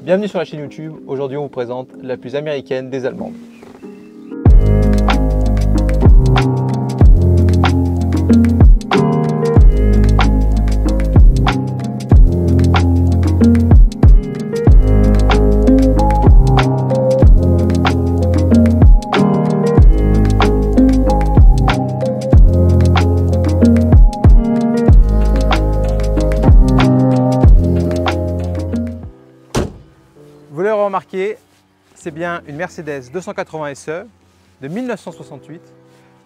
Bienvenue sur la chaîne YouTube. Aujourd'hui, on vous présente la plus américaine des allemandes. Vous l'avez remarqué, c'est bien une Mercedes 280 SE de 1968,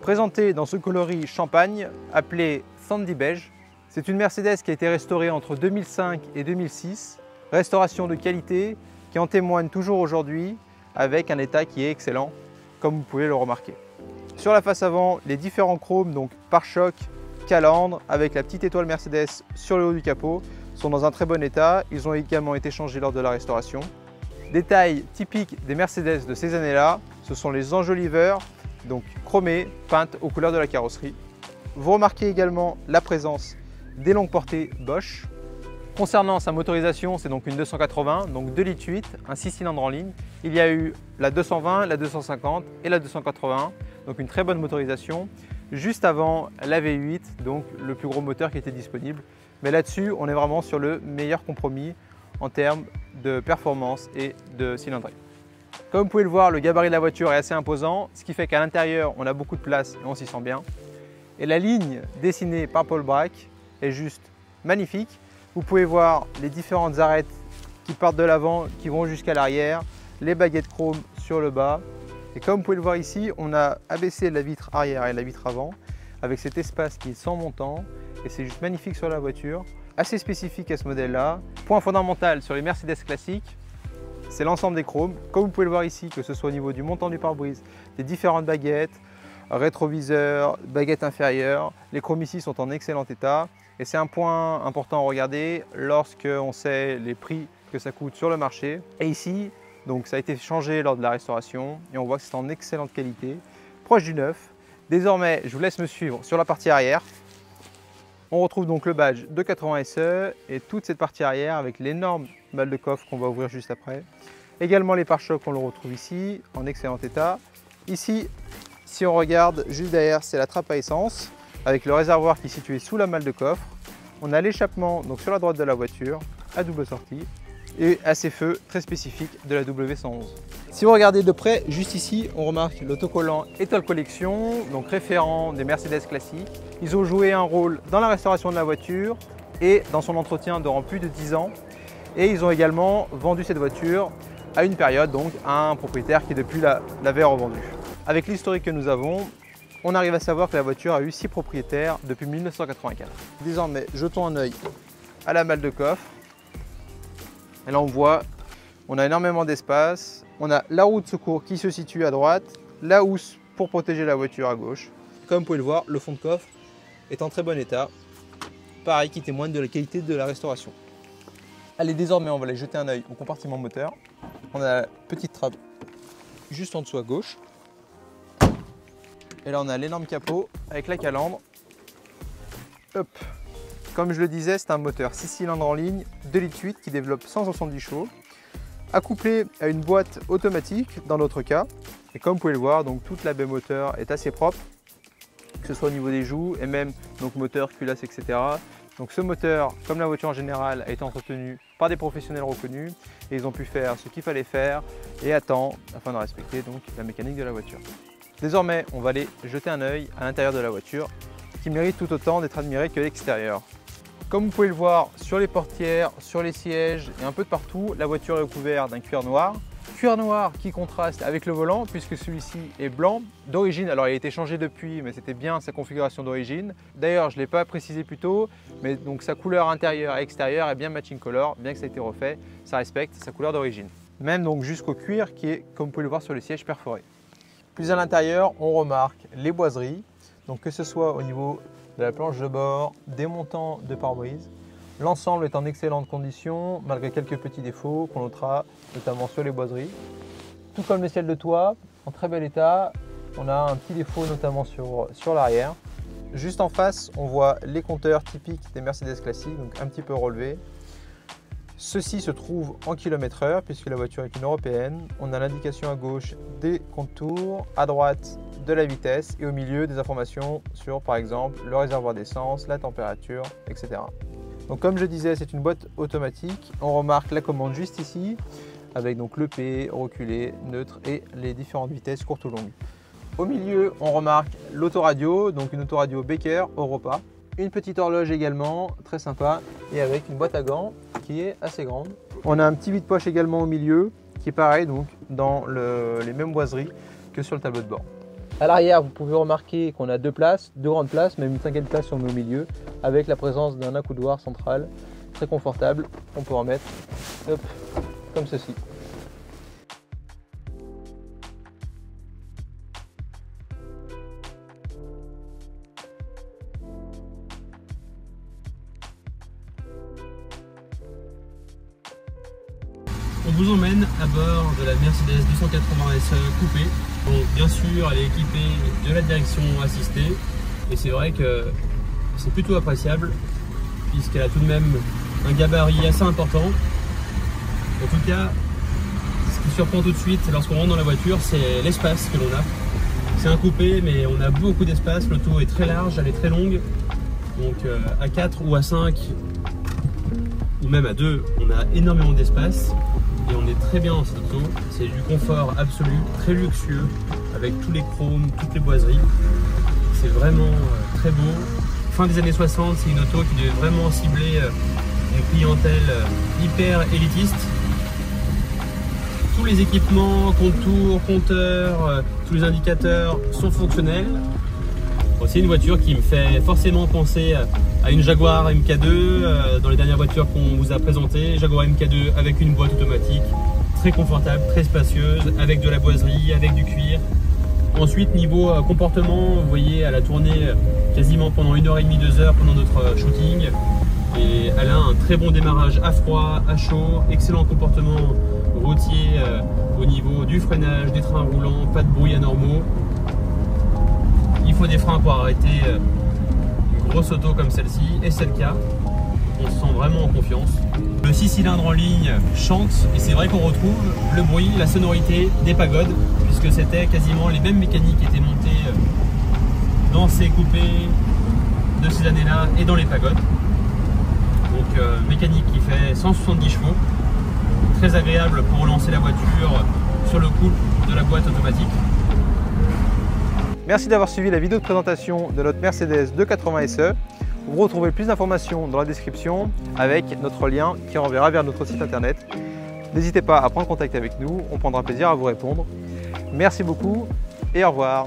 présentée dans ce coloris champagne appelé Sandy Beige. C'est une Mercedes qui a été restaurée entre 2005 et 2006, restauration de qualité qui en témoigne toujours aujourd'hui avec un état qui est excellent, comme vous pouvez le remarquer. Sur la face avant, les différents chromes, donc pare-choc, calandre, avec la petite étoile Mercedes sur le haut du capot, sont dans un très bon état. Ils ont également été changés lors de la restauration. Détail typique des Mercedes de ces années-là, ce sont les enjoliveurs, donc chromées, peintes aux couleurs de la carrosserie. Vous remarquez également la présence des longues portées Bosch. Concernant sa motorisation, c'est donc une 280, donc 2,8 litres, un 6 cylindres en ligne. Il y a eu la 220, la 250 et la 280, donc une très bonne motorisation. Juste avant la V8, donc le plus gros moteur qui était disponible. Mais là-dessus, on est vraiment sur le meilleur compromis en termes de performance et de cylindrée. Comme vous pouvez le voir, le gabarit de la voiture est assez imposant, ce qui fait qu'à l'intérieur, on a beaucoup de place et on s'y sent bien. Et la ligne dessinée par Paul Bracq est juste magnifique. Vous pouvez voir les différentes arêtes qui partent de l'avant, qui vont jusqu'à l'arrière, les baguettes chrome sur le bas. Et comme vous pouvez le voir ici, on a abaissé la vitre arrière et la vitre avant avec cet espace qui est sans montant et c'est juste magnifique sur la voiture. Assez spécifique à ce modèle-là. Point fondamental sur les Mercedes classiques, c'est l'ensemble des chromes. Comme vous pouvez le voir ici, que ce soit au niveau du montant du pare-brise, des différentes baguettes, rétroviseur, baguettes inférieures, les chromes ici sont en excellent état. Et c'est un point important à regarder lorsque on sait les prix que ça coûte sur le marché. Et ici, donc ça a été changé lors de la restauration et on voit que c'est en excellente qualité, proche du neuf. Désormais, je vous laisse me suivre sur la partie arrière. On retrouve donc le badge de 80 SE et toute cette partie arrière avec l'énorme malle de coffre qu'on va ouvrir juste après. Également les pare-chocs, on le retrouve ici en excellent état. Ici, si on regarde juste derrière, c'est la trappe à essence avec le réservoir qui est situé sous la malle de coffre. On a l'échappement donc sur la droite de la voiture à double sortie et à ces feux très spécifiques de la W111. Si vous regardez de près, juste ici, on remarque l'autocollant Étoile Collection, donc référent des Mercedes classiques. Ils ont joué un rôle dans la restauration de la voiture et dans son entretien durant plus de 10 ans. Et ils ont également vendu cette voiture à une période, donc à un propriétaire qui depuis l'avait revendue. Avec l'historique que nous avons, on arrive à savoir que la voiture a eu 6 propriétaires depuis 1984. Désormais, jetons un œil à la malle de coffre. Et là, on voit, on a énormément d'espace. On a la roue de secours qui se situe à droite, la housse pour protéger la voiture à gauche. Comme vous pouvez le voir, le fond de coffre est en très bon état. Pareil, qui témoigne de la qualité de la restauration. Allez, désormais, on va aller jeter un œil au compartiment moteur. On a la petite trappe juste en dessous à gauche. Et là, on a l'énorme capot avec la calandre. Hop. Comme je le disais, c'est un moteur 6 cylindres en ligne, 2,8 litres qui développe 170 chevaux, accouplé à une boîte automatique dans notre cas. Et comme vous pouvez le voir, donc toute la baie moteur est assez propre, que ce soit au niveau des joues et même donc moteur, culasse, etc. Donc ce moteur, comme la voiture en général, a été entretenu par des professionnels reconnus et ils ont pu faire ce qu'il fallait faire et à temps afin de respecter donc la mécanique de la voiture. Désormais, on va aller jeter un œil à l'intérieur de la voiture qui mérite tout autant d'être admiré que l'extérieur. Comme vous pouvez le voir sur les portières, sur les sièges et un peu de partout, la voiture est recouverte d'un cuir noir. Cuir noir qui contraste avec le volant puisque celui-ci est blanc d'origine. Alors il a été changé depuis, mais c'était bien sa configuration d'origine. D'ailleurs, je ne l'ai pas précisé plus tôt, mais donc sa couleur intérieure et extérieure est bien matching color, bien que ça ait été refait, ça respecte sa couleur d'origine. Même donc jusqu'au cuir qui est, comme vous pouvez le voir sur le siège, perforé. Plus à l'intérieur, on remarque les boiseries, donc que ce soit au niveau de la planche de bord, des montants de pare-brise. L'ensemble est en excellente condition, malgré quelques petits défauts qu'on notera, notamment sur les boiseries. Tout comme le ciel de toit, en très bel état. On a un petit défaut notamment sur l'arrière. Juste en face, on voit les compteurs typiques des Mercedes classiques, donc un petit peu relevés. Ceci se trouve en km/h puisque la voiture est une européenne. On a l'indication à gauche des contours, à droite de la vitesse et au milieu des informations sur par exemple le réservoir d'essence, la température, etc. Donc comme je disais, c'est une boîte automatique. On remarque la commande juste ici avec donc le P, reculé, neutre et les différentes vitesses courtes ou longues. Au milieu, on remarque l'autoradio, donc une autoradio Becker Europa. Une petite horloge également, très sympa, et avec une boîte à gants qui est assez grande. On a un petit vide-poche également au milieu, qui est pareil, donc dans les mêmes boiseries que sur le tableau de bord. À l'arrière, vous pouvez remarquer qu'on a deux places, deux grandes places, même une cinquième place si on met au milieu, avec la présence d'un accoudoir central, très confortable. On peut en mettre, hop, comme ceci. On vous emmène à bord de la Mercedes 280 SE coupé. Donc bien sûr, elle est équipée de la direction assistée et c'est vrai que c'est plutôt appréciable puisqu'elle a tout de même un gabarit assez important. En tout cas, ce qui surprend tout de suite lorsqu'on rentre dans la voiture, c'est l'espace que l'on a. C'est un coupé, mais on a beaucoup d'espace. L'auto est très large, elle est très longue. Donc à 4 ou à 5 ou même à 2, on a énormément d'espace. Et on est très bien dans cette auto, c'est du confort absolu, très luxueux, avec tous les chromes, toutes les boiseries. C'est vraiment très beau. Fin des années 60, c'est une auto qui devait vraiment cibler une clientèle hyper élitiste. Tous les équipements, contours, compteurs, tous les indicateurs sont fonctionnels. C'est une voiture qui me fait forcément penser à une Jaguar MK2 dans les dernières voitures qu'on vous a présentées. Jaguar MK2 avec une boîte automatique très confortable, très spacieuse, avec de la boiserie, avec du cuir. Ensuite, niveau comportement, vous voyez, elle a tourné quasiment pendant 1h30, 2 heures pendant notre shooting. Et elle a un très bon démarrage à froid, à chaud, excellent comportement routier au niveau du freinage, des trains roulants, pas de bruit anormaux. Il faut des freins pour arrêter une grosse auto comme celle-ci, et c'est le cas. On se sent vraiment en confiance. Le 6 cylindres en ligne chante, et c'est vrai qu'on retrouve le bruit, la sonorité des pagodes, puisque c'était quasiment les mêmes mécaniques qui étaient montées dans ces coupés de ces années-là et dans les pagodes. Donc mécanique qui fait 170 chevaux, très agréable pour relancer la voiture sur le couple de la boîte automatique. Merci d'avoir suivi la vidéo de présentation de notre Mercedes 280 SE. Vous retrouvez plus d'informations dans la description avec notre lien qui renverra vers notre site internet. N'hésitez pas à prendre contact avec nous, on prendra plaisir à vous répondre. Merci beaucoup et au revoir.